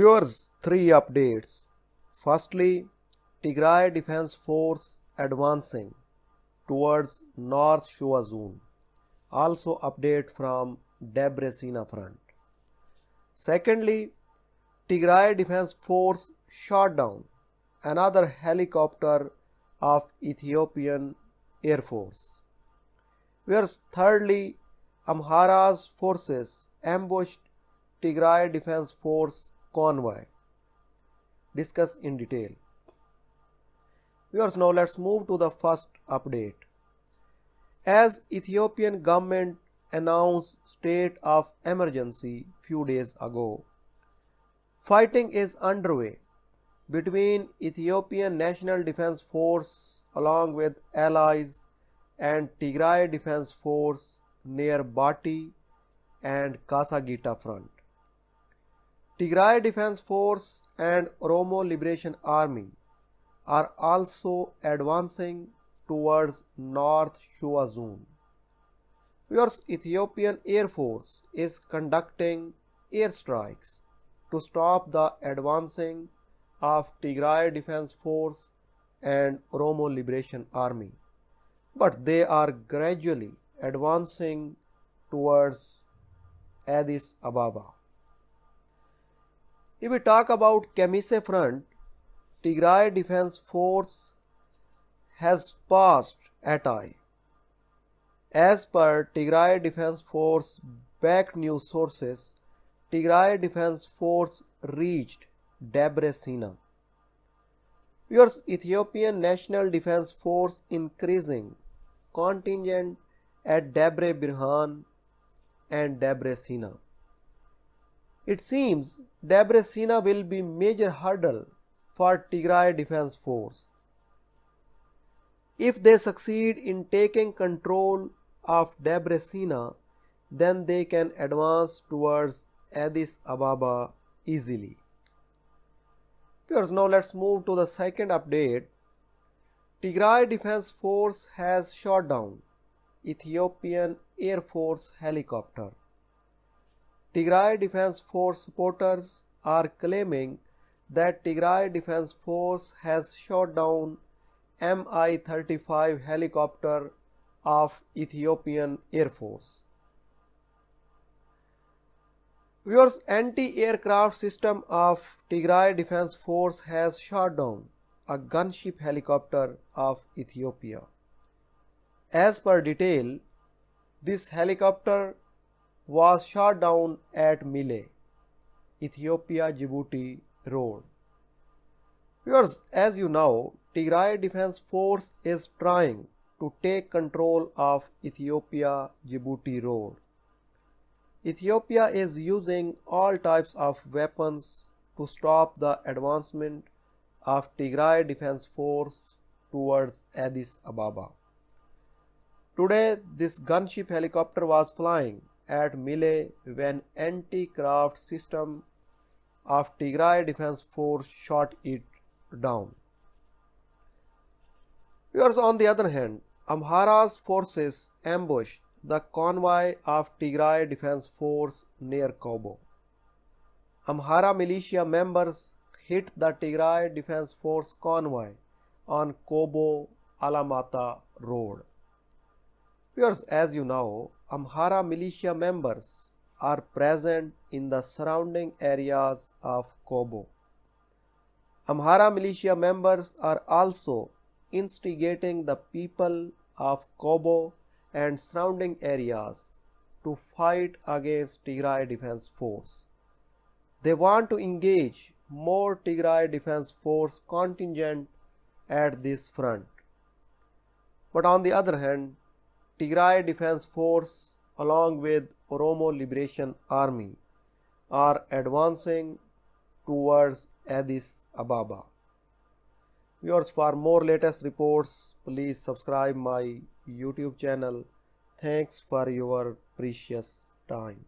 Viewers, three updates. Firstly, Tigray Defense Force advancing towards North Shua zone. Also update from Debrecen front. Secondly, Tigray Defense Force shot down another helicopter of Ethiopian Air Force. Whereas thirdly, Amhara's forces ambushed Tigray Defense Force convoy. Discuss in detail. Viewers, now let's move to the first update. As Ethiopian government announced state of emergency few days ago, fighting is underway between Ethiopian National Defense Force along with allies and Tigray Defense Force near Bati and Kasagita front. Tigray Defense Force and Oromo Liberation Army are also advancing towards North Shua zone. Whereas Ethiopian Air Force is conducting airstrikes to stop the advancing of Tigray Defense Force and Oromo Liberation Army, but they are gradually advancing towards Addis Ababa. If we talk about Kemise front, Tigray Defense Force has passed Atay. As per Tigray Defense Force backed news sources, Tigray Defense Force reached Debrecen. Whereas Ethiopian National Defense Force increasing contingent at Debre Birhan and Debrecen. It seems Debrecen will be major hurdle for Tigray Defense Force. If they succeed in taking control of Debrecen, then they can advance towards Addis Ababa easily. Viewers, now let's move to the second update. Tigray Defense Force has shot down Ethiopian Air Force helicopter. Tigray Defense Force supporters are claiming that Tigray Defense Force has shot down Mi-35 helicopter of Ethiopian Air Force. Viewers, anti-aircraft system of Tigray Defense Force has shot down a gunship helicopter of Ethiopia. As per detail, this helicopter was shot down at Mile, Ethiopia-Djibouti road. Viewers, as you know, Tigray Defense Force is trying to take control of Ethiopia-Djibouti road. Ethiopia is using all types of weapons to stop the advancement of Tigray Defense Force towards Addis Ababa. Today, this gunship helicopter was flying at Mile when anti-craft system of Tigray Defense Force shot it down. Viewers, on the other hand, Amhara's forces ambushed the convoy of Tigray Defense Force near Kobo. Amhara militia members hit the Tigray Defense Force convoy on Kobo Alamata road. Viewers, as you know, Amhara militia members are present in the surrounding areas of Kobo. Amhara militia members are also instigating the people of Kobo and surrounding areas to fight against Tigray Defense Force. They want to engage more Tigray Defense Force contingent at this front. But on the other hand, Tigray Defense Force along with Oromo Liberation Army are advancing towards Addis Ababa. Viewers, for more latest reports, please subscribe my YouTube channel. Thanks for your precious time.